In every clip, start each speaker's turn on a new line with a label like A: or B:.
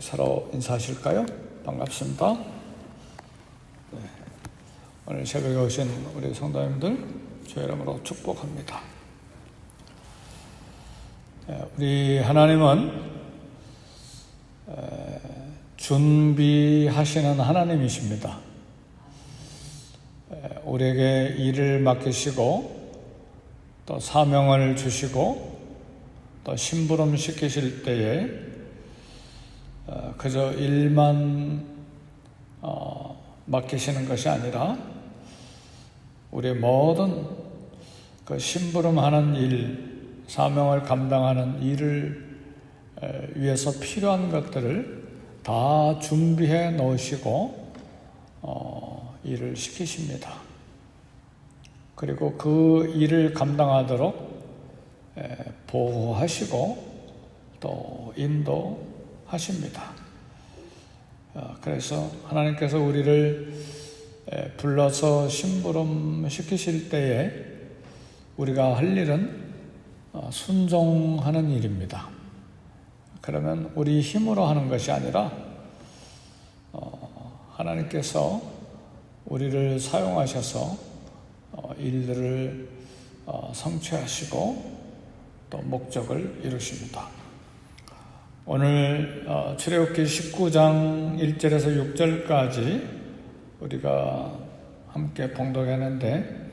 A: 서로 인사하실까요? 반갑습니다. 네, 오늘 새벽에 오신 우리 성도님들 주의 이름으로 축복합니다. 우리 하나님은 준비하시는 하나님이십니다. 우리에게 일을 맡기시고 또 사명을 주시고 또 심부름 시키실 때에 그저 일만 맡기시는 것이 아니라 우리의 모든 그 심부름하는 일, 사명을 감당하는 일을 위해서 필요한 것들을 다 준비해 놓으시고 일을 시키십니다. 그리고 그 일을 감당하도록 보호하시고 또 인도하십니다. 그래서 하나님께서 우리를 불러서 심부름 시키실 때에 우리가 할 일은 순종하는 일입니다. 그러면 우리 힘으로 하는 것이 아니라 하나님께서 우리를 사용하셔서 일들을 성취하시고 또 목적을 이루십니다. 오늘 출애굽기 19장 1절에서 6절까지 우리가 함께 봉독했는데,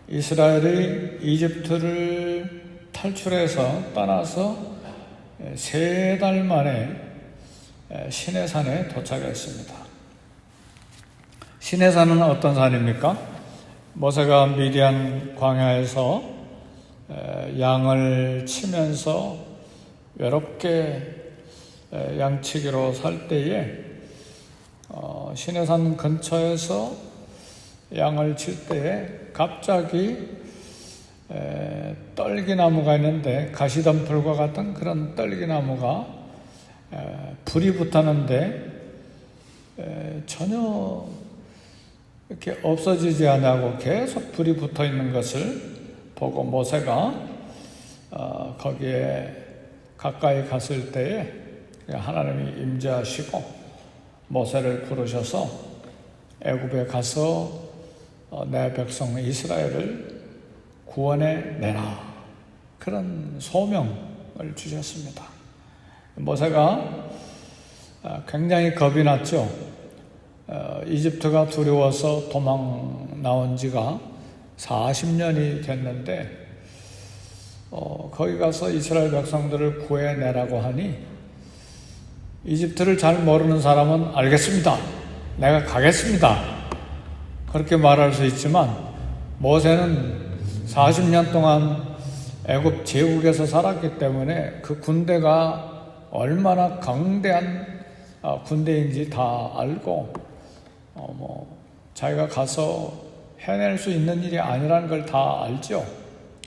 A: 이스라엘이 이집트를 탈출해서 떠나서 3달 만에 시내산에 도착했습니다. 시내산은 어떤 산입니까? 모세가 미디안 광야에서 양을 치면서 외롭게 양치기로 살 때에 시내산 근처에서 양을 칠 때에 갑자기 떨기나무가 있는데, 가시덤불과 같은 그런 떨기나무가 불이 붙었는데 전혀 이렇게 없어지지 않고 계속 불이 붙어 있는 것을 보고 모세가 거기에 가까이 갔을 때에 하나님이 임재하시고 모세를 부르셔서 애굽에 가서 내 백성 이스라엘을 구원해 내라, 그런 소명을 주셨습니다. 모세가 굉장히 겁이 났죠. 이집트가 두려워서 도망 나온 지가 40년이 됐는데 거기 가서 이스라엘 백성들을 구해내라고 하니, 이집트를 잘 모르는 사람은 알겠습니다, 내가 가겠습니다, 그렇게 말할 수 있지만, 모세는 40년 동안 애굽 제국에서 살았기 때문에 그 군대가 얼마나 강대한 군대인지 다 알고 자기가 가서 해낼 수 있는 일이 아니라는 걸 다 알죠.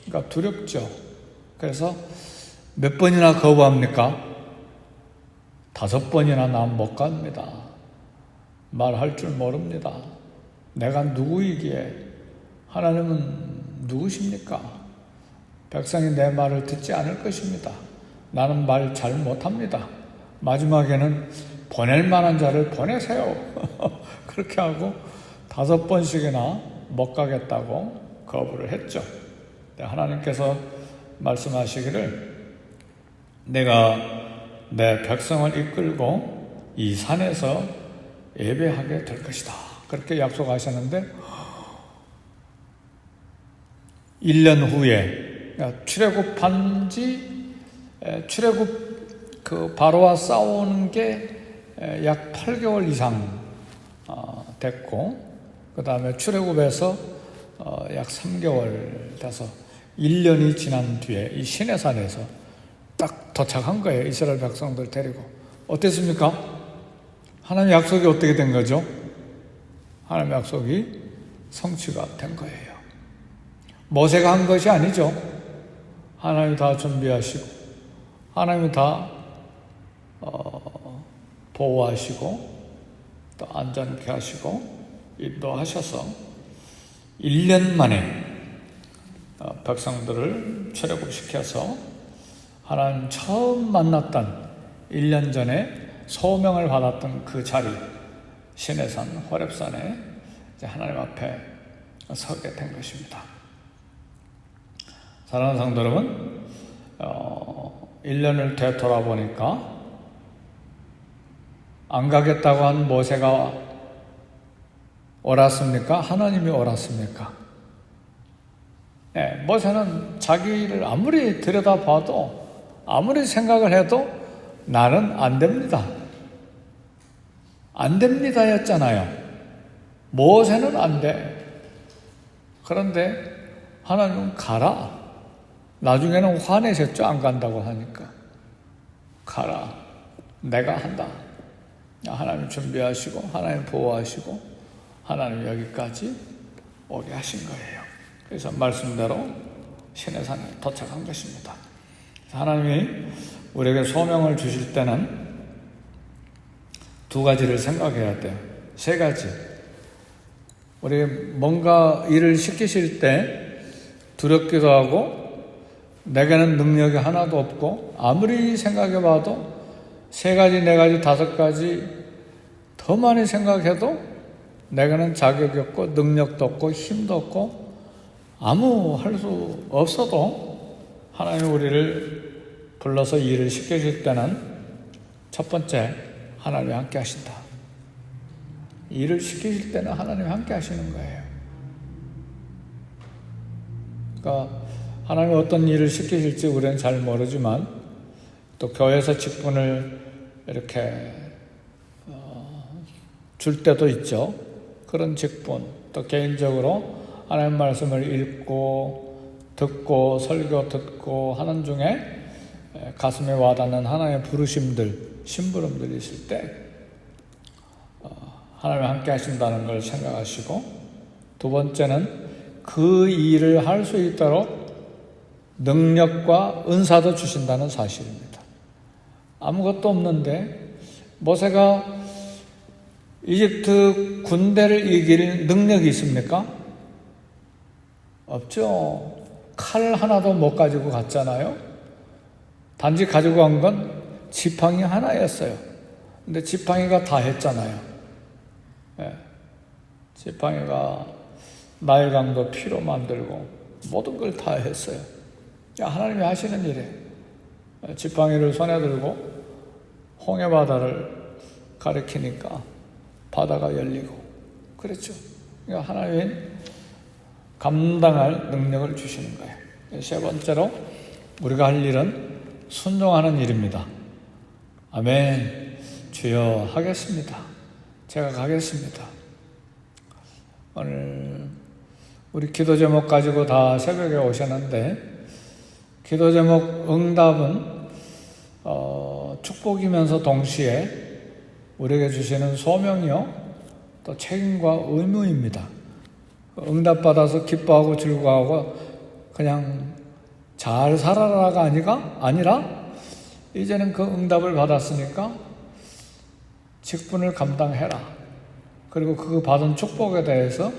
A: 그러니까 두렵죠. 그래서 몇 번이나 거부합니까? 5번이나 난 못 갑니다. 말할 줄 모릅니다. 내가 누구이기에, 하나님은 누구십니까? 백성이 내 말을 듣지 않을 것입니다. 나는 말 잘 못합니다. 마지막에는 보낼 만한 자를 보내세요. 그렇게 하고 5번씩이나 못 가겠다고 거부를 했죠. 하나님께서 말씀하시기를, 내가 내 백성을 이끌고 이 산에서 예배하게 될 것이다, 그렇게 약속하셨는데, 1년 후에 출애굽 그 바로와 싸우는 게 약 8개월 이상 됐고, 그 다음에 출애굽에서 약 3개월 돼서 1년이 지난 뒤에 이 시내산에서 딱 도착한 거예요. 이스라엘 백성들 데리고. 어땠습니까? 하나님의 약속이 어떻게 된 거죠? 하나님의 약속이 성취가 된 거예요. 모세가 한 것이 아니죠. 하나님이 다 준비하시고, 하나님이 다 보호하시고 또 안전케 하시고 인도하셔서 1년 만에 백성들을 출애굽시켜서 하나님 처음 만났던 1년 전에 소명을 받았던 그 자리, 시내산 호렙산에 이제 하나님 앞에 서게 된 것입니다. 사랑하는 성도 여러분, 1년을 되돌아보니까 안 가겠다고 한 모세가 옳았습니까? 하나님이 옳았습니까? 네, 모세는 자기를 아무리 들여다봐도 아무리 생각을 해도 나는 안 됩니다. 안 됩니다 였잖아요. 모세는 안 돼. 그런데 하나님은 가라. 나중에는 화내셨죠. 안 간다고 하니까. 가라. 내가 한다. 하나님 준비하시고 하나님 보호하시고 하나님 여기까지 오게 하신 거예요. 그래서 말씀대로 시내산에 도착한 것입니다. 하나님이 우리에게 소명을 주실 때는 두 가지를 생각해야 돼요. 세 가지. 우리 뭔가 일을 시키실 때 두렵기도 하고 내게는 능력이 하나도 없고 아무리 생각해봐도 세 가지, 네 가지, 다섯 가지 더 많이 생각해도 내게는 자격이 없고 능력도 없고 힘도 없고 아무 할 수 없어도 하나님이 우리를 불러서 일을 시켜줄 때는 첫 번째, 하나님이 함께 하신다. 일을 시키실 때는 하나님이 함께 하시는 거예요. 그러니까 하나님이 어떤 일을 시키실지 우리는 잘 모르지만 또 교회에서 직분을 이렇게 줄 때도 있죠. 그런 직분, 또 개인적으로 하나님 말씀을 읽고 듣고 설교 듣고 하는 중에 가슴에 와닿는 하나님의 부르심들, 심부름들이 있을 때 하나님이 함께 하신다는 걸 생각하시고, 두 번째는 그 일을 할 수 있도록 능력과 은사도 주신다는 사실입니다. 아무것도 없는데 모세가 이집트 군대를 이길 능력이 있습니까? 없죠. 칼 하나도 못 가지고 갔잖아요. 단지 가지고 간 건 지팡이 하나였어요. 근데 지팡이가 다 했잖아요. 네. 지팡이가 나일강도 피로 만들고 모든 걸 다 했어요. 하나님이 하시는 일에 지팡이를 손에 들고 홍해바다를 가리키니까 바다가 열리고 그랬죠. 그러니까 하나님이 감당할 능력을 주시는 거예요. 세 번째로 우리가 할 일은 순종하는 일입니다. 아멘. 주여 하겠습니다. 제가 가겠습니다. 오늘 우리 기도 제목 가지고 다 새벽에 오셨는데 기도 제목 응답은 축복이면서 동시에 우리에게 주시는 소명이요 또 책임과 의무입니다. 응답받아서 기뻐하고 즐거워하고 그냥 잘 살아라가 아니라 이제는 그 응답을 받았으니까 직분을 감당해라. 그리고 그 받은 축복에 대해서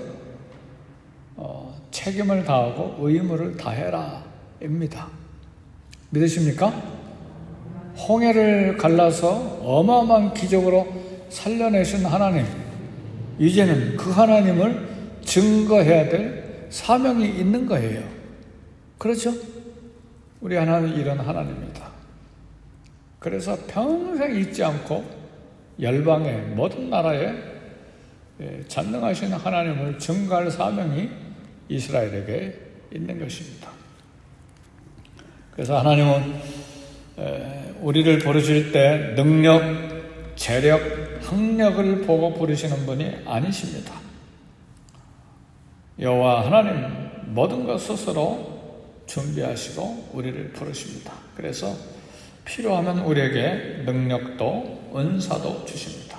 A: 책임을 다하고 의무를 다해라 입니다. 믿으십니까? 홍해를 갈라서 어마어마한 기적으로 살려내신 하나님, 이제는 그 하나님을 증거해야 될 사명이 있는 거예요. 그렇죠? 우리 하나님은 이런 하나님입니다. 그래서 평생 잊지 않고 열방의 모든 나라에 전능하신 하나님을 증거할 사명이 이스라엘에게 있는 것입니다. 그래서 하나님은 우리를 부르실 때 능력, 재력, 학력을 보고 부르시는 분이 아니십니다. 여호와 하나님 모든 것 스스로 준비하시고 우리를 부르십니다. 그래서 필요하면 우리에게 능력도 은사도 주십니다.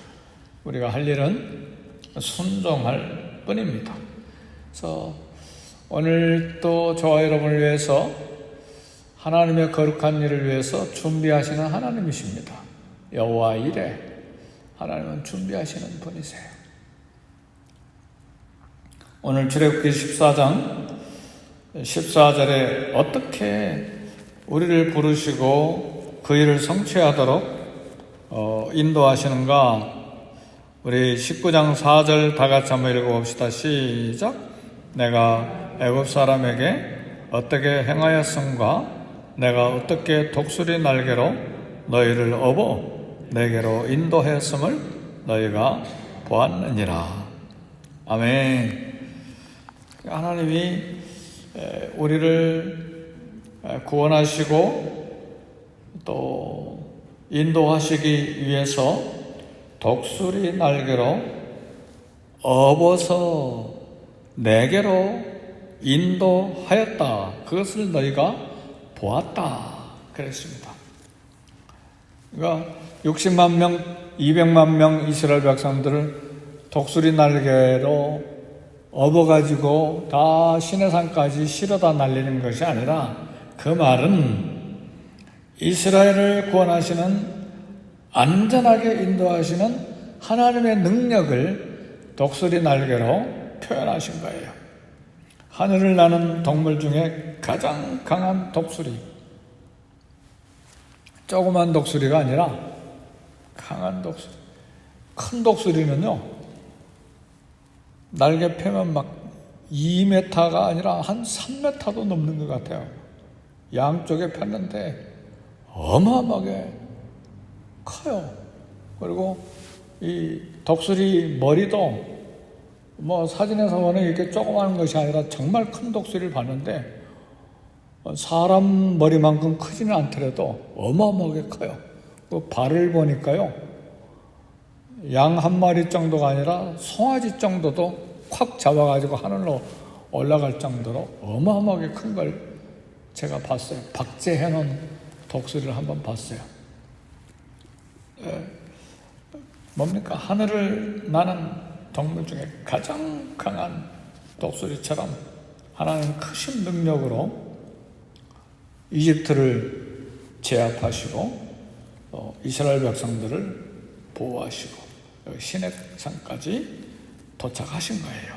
A: 우리가 할 일은 순종할 뿐입니다. 그래서 오늘 또 저와 여러분을 위해서 하나님의 거룩한 일을 위해서 준비하시는 하나님이십니다. 여호와 이레, 하나님은 준비하시는 분이세요. 오늘 출애굽기 14장 14절에 어떻게 우리를 부르시고 그 일을 성취하도록 인도하시는가? 우리 19장 4절 다 같이 한번 읽어봅시다. 시작. 내가 애굽 사람에게 어떻게 행하였음과 내가 어떻게 독수리 날개로 너희를 업어 내게로 인도하였음을 너희가 보았느니라. 아멘. 하나님이 우리를 구원하시고 또 인도하시기 위해서 독수리 날개로 업어서 내게로 인도하였다. 그것을 너희가 보았다. 그랬습니다. 그러니까 60만 명, 200만 명 이스라엘 백성들을 독수리 날개로 업어가지고 다 시내산까지 실어다 날리는 것이 아니라 그 말은 이스라엘을 구원하시는 안전하게 인도하시는 하나님의 능력을 독수리 날개로 표현하신 거예요. 하늘을 나는 동물 중에 가장 강한 독수리, 조그만 독수리가 아니라 강한 독수리. 큰 독수리는요, 날개 펴면 막 2m가 아니라 한 3m도 넘는 것 같아요. 양쪽에 폈는데 어마어마하게 커요. 그리고 이 독수리 머리도 뭐 사진에서 보는 이렇게 조그마한 것이 아니라 정말 큰 독수리를 봤는데 사람 머리만큼 크지는 않더라도 어마어마하게 커요. 그 발을 보니까요, 양 한 마리 정도가 아니라 송아지 정도도 콱 잡아가지고 하늘로 올라갈 정도로 어마어마하게 큰 걸 제가 봤어요. 박제해놓은 독수리를 한번 봤어요. 뭡니까? 하늘을 나는 동물 중에 가장 강한 독수리처럼 하나님 크신 능력으로 이집트를 제압하시고 이스라엘 백성들을 보호하시고 시내산까지 도착하신 거예요.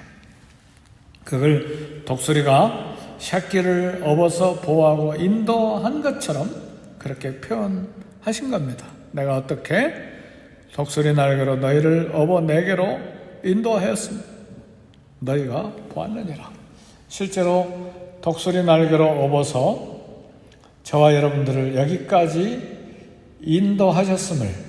A: 그걸 독수리가 새끼를 업어서 보호하고 인도한 것처럼 그렇게 표현하신 겁니다. 내가 어떻게 독수리 날개로 너희를 업어 내게로 인도하였으면 너희가 보았느니라. 실제로 독수리 날개로 업어서 저와 여러분들을 여기까지 인도하셨음을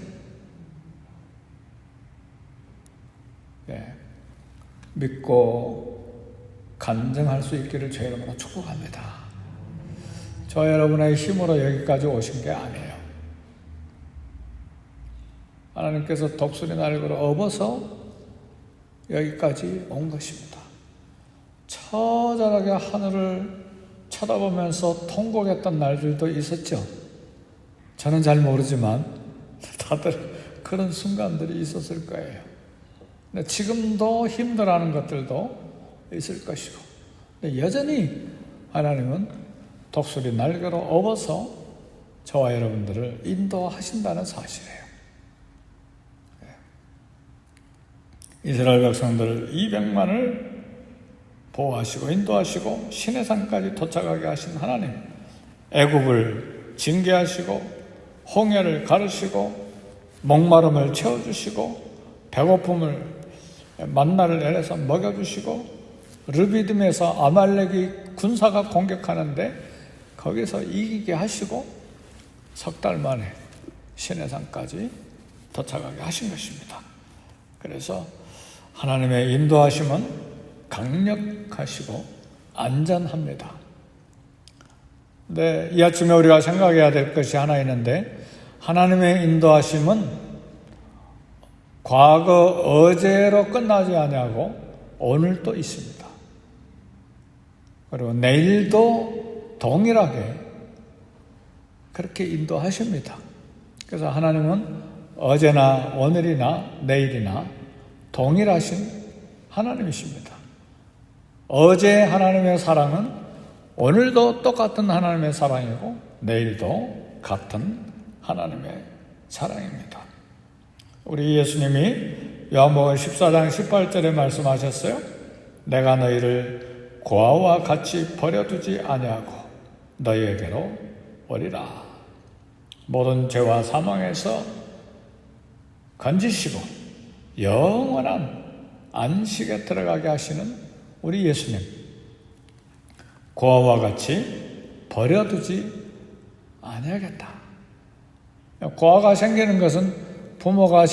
A: 믿고 간증할 수 있기를 주의 이름으로 축복합니다. 저와 여러분의 힘으로 여기까지 오신 게 아니에요. 하나님께서 독수리 날개로 업어서 여기까지 온 것입니다. 처절하게 하늘을 쳐다보면서 통곡했던 날들도 있었죠. 저는 잘 모르지만 다들 그런 순간들이 있었을 거예요. 근데 지금도 힘들어하는 것들도 있을 것이고, 근데 여전히 하나님은 독수리 날개로 업어서 저와 여러분들을 인도하신다는 사실이에요. 이스라엘 백성들 200만을 보호하시고 인도하시고 시내산까지 도착하게 하신 하나님, 애굽을 징계하시고 홍해를 가르시고 목마름을 채워주시고 배고픔을 만나를 내려서 먹여주시고 르비딤에서 아말렉이 군사가 공격하는데 거기서 이기게 하시고 석 달 만에 시내산까지 도착하게 하신 것입니다. 그래서 하나님의 인도하심은 강력하시고 안전합니다. 근데 이 아침에 우리가 생각해야 될 것이 하나 있는데, 하나님의 인도하심은 과거 어제로 끝나지 아니하고 오늘도 있습니다. 그리고 내일도 동일하게 그렇게 인도하십니다. 그래서 하나님은 어제나 오늘이나 내일이나 동일하신 하나님이십니다. 어제 하나님의 사랑은 오늘도 똑같은 하나님의 사랑이고 내일도 같은 하나님의 사랑입니다. 우리 예수님이 요한복음 14장 18절에 말씀하셨어요. 내가 너희를 고아와 같이 버려두지 아니하고 너희에게로 오리라. 모든 죄와 사망에서 건지시고 영원한 안식에 들어가게 하시는 우리 예수님, 고아와 같이 버려두지 아니하겠다. 고아가 생기는 것은 부모가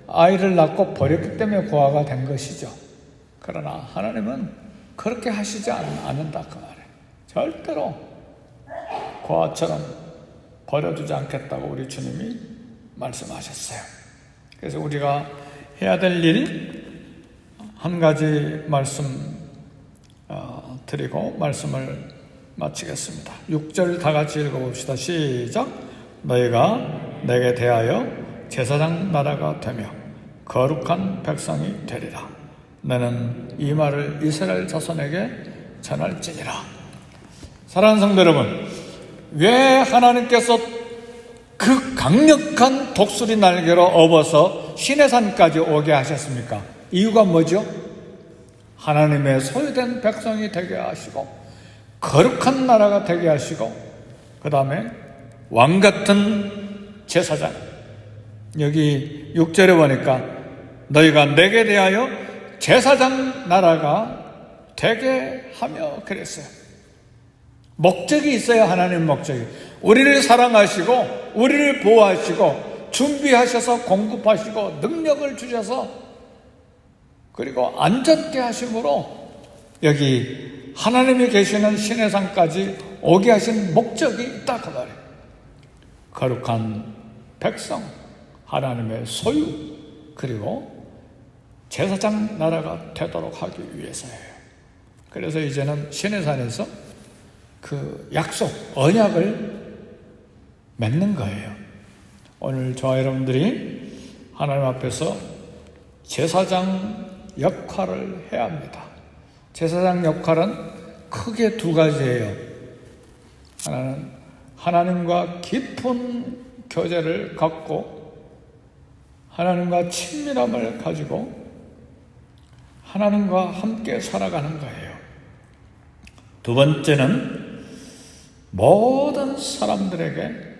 A: 아이를 낳고 버렸기 때문에 고아가 된 것이죠. 그러나 하나님은 그렇게 하시지 않는다 그 말이에요. 절대로 고아처럼 버려두지 않겠다고 우리 주님이 말씀하셨어요. 그래서 우리가 해야 될 일 한 가지 말씀 드리고 말씀을 마치겠습니다. 6절 다 같이 읽어봅시다. 시작. 너희가 내게 대하여 제사장 나라가 되며 거룩한 백성이 되리라. 너는 이 말을 이스라엘 자손에게 전할지니라. 사랑하는 성도 여러분, 왜 하나님께서 그 강력한 독수리 날개로 업어서 시내산까지 오게 하셨습니까? 이유가 뭐죠? 하나님의 소유된 백성이 되게 하시고 거룩한 나라가 되게 하시고 그 다음에 왕같은 제사장, 여기 6절에 보니까 너희가 내게 대하여 제사장 나라가 되게 하며 그랬어요. 목적이 있어요. 하나님 목적이. 우리를 사랑하시고 우리를 보호하시고 준비하셔서 공급하시고 능력을 주셔서 그리고 안전케 하심으로 여기 하나님이 계시는 시내산까지 오게 하신 목적이 있다 그 말이에요. 거룩한 백성, 하나님의 소유, 그리고 제사장 나라가 되도록 하기 위해서예요. 그래서 이제는 시내산에서 그 약속, 언약을 맺는 거예요. 오늘 저와 여러분들이 하나님 앞에서 제사장 역할을 해야 합니다. 제사장 역할은 크게 두 가지예요. 하나는 하나님과 깊은 교제를 갖고 하나님과 친밀함을 가지고 하나님과 함께 살아가는 거예요. 두 번째는 모든 사람들에게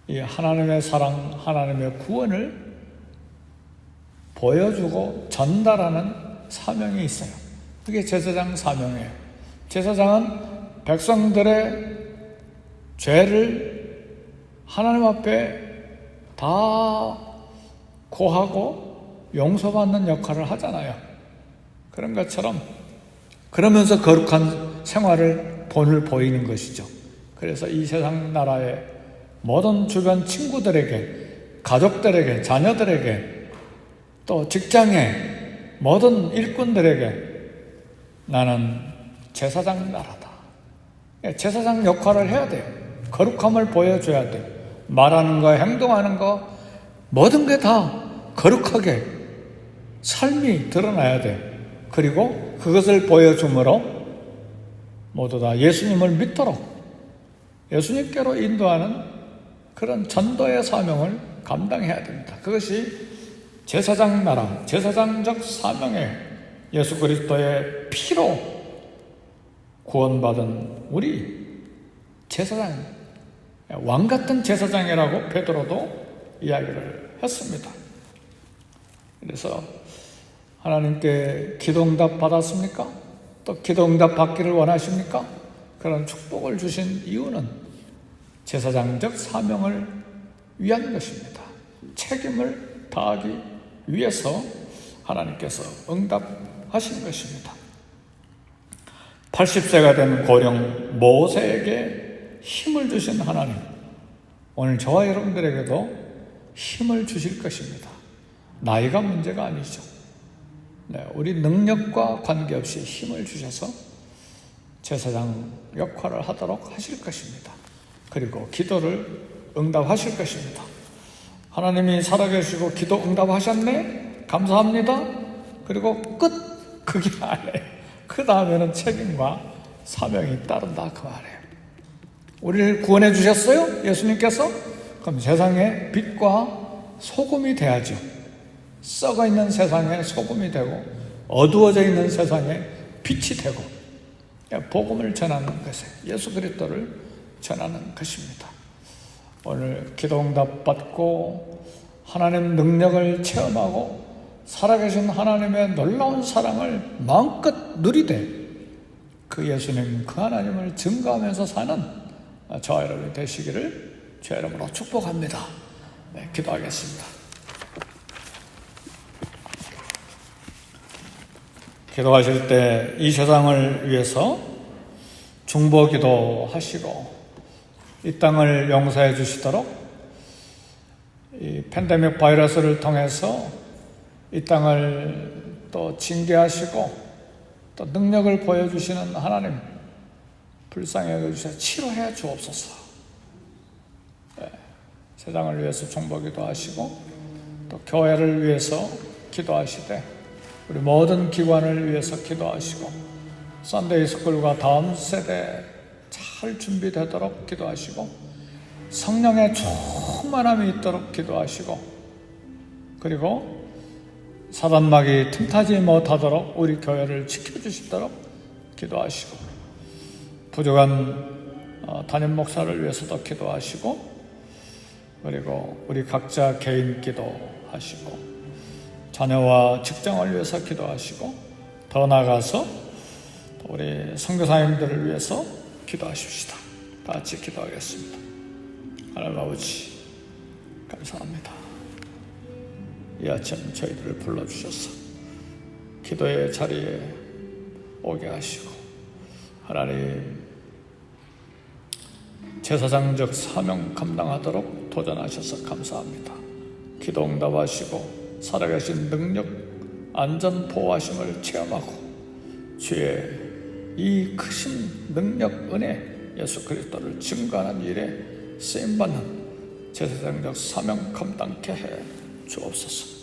A: 이 하나님의 사랑, 하나님의 구원을 보여주고 전달하는 사명이 있어요. 그게 제사장 사명이에요. 제사장은 백성들의 죄를 하나님 앞에 다 고하고 용서받는 역할을 하잖아요. 그런 것처럼 그러면서 거룩한 생활을 본을 보이는 것이죠. 그래서 이 세상 나라의 모든 주변 친구들에게, 가족들에게, 자녀들에게, 또 직장에 모든 일꾼들에게 나는 제사장 나라다. 제사장 역할을 해야 돼요. 거룩함을 보여줘야 돼요. 말하는 거, 행동하는 거 모든 게 다 거룩하게 삶이 드러나야 돼요. 그리고 그것을 보여줌으로 모두 다 예수님을 믿도록 예수님께로 인도하는 그런 전도의 사명을 감당해야 됩니다. 그것이 제사장 나라, 제사장적 사명에 예수 그리스도의 피로 구원받은 우리 제사장, 왕같은 제사장이라고 베드로도 이야기를 했습니다. 그래서 하나님께 기도응답 받았습니까? 또 기도응답 받기를 원하십니까? 그런 축복을 주신 이유는 제사장적 사명을 위한 것입니다. 책임을 다하기 위해서 하나님께서 응답하신 것입니다. 80세가 된 고령 모세에게 힘을 주신 하나님, 오늘 저와 여러분들에게도 힘을 주실 것입니다. 나이가 문제가 아니죠. 우리 능력과 관계없이 힘을 주셔서 제사장 역할을 하도록 하실 것입니다. 그리고 기도를 응답하실 것입니다. 하나님이 살아계시고 기도 응답하셨네? 감사합니다. 그리고 끝! 그게 아니에요. 그 다음에는 책임과 사명이 따른다 그 말이에요. 우리를 구원해 주셨어요? 예수님께서? 그럼 세상에 빛과 소금이 돼야죠. 썩어 있는 세상에 소금이 되고 어두워져 있는 세상에 빛이 되고 복음을 전하는 것에 예수 그리스도를 전하는 것입니다. 오늘 기도 응답 받고 하나님 능력을 체험하고 살아계신 하나님의 놀라운 사랑을 마음껏 누리되 그 예수님, 그 하나님을 증거하면서 사는 저와 여러분이 되시기를 주의 이름으로 축복합니다. 네, 기도하겠습니다. 기도하실 때 이 세상을 위해서 중보기도 하시고 이 땅을 용서해 주시도록 이 팬데믹 바이러스를 통해서 이 땅을 또 징계하시고 또 능력을 보여주시는 하나님 불쌍히 여겨주셔서 치료해 주옵소서. 네, 세상을 위해서 중보기도 하시고 또 교회를 위해서 기도하시되 우리 모든 기관을 위해서 기도하시고 썬데이 스쿨과 다음 세대 잘 준비되도록 기도하시고 성령의 충만함이 있도록 기도하시고 그리고 사단막이 틈타지 못하도록 우리 교회를 지켜주시도록 기도하시고 부족한 담임 목사를 위해서도 기도하시고 그리고 우리 각자 개인 기도하시고 자녀와 직장을 위해서 기도하시고 더 나아가서 우리 선교사님들을 위해서 기도하십시다. 다 같이 기도하겠습니다. 하나님 아버지 감사합니다. 이 아침 저희들을 불러주셔서 기도의 자리에 오게 하시고 하나님 제사장적 사명 감당하도록 도전하셔서 감사합니다. 기도 응답하시고 살아계신 능력 안전 보호하심을 체험하고 주의 이 크신 능력 은혜 예수 그리스도를 증거하는 일에 쓰임받는 제사장적 사명 감당케 해 주옵소서.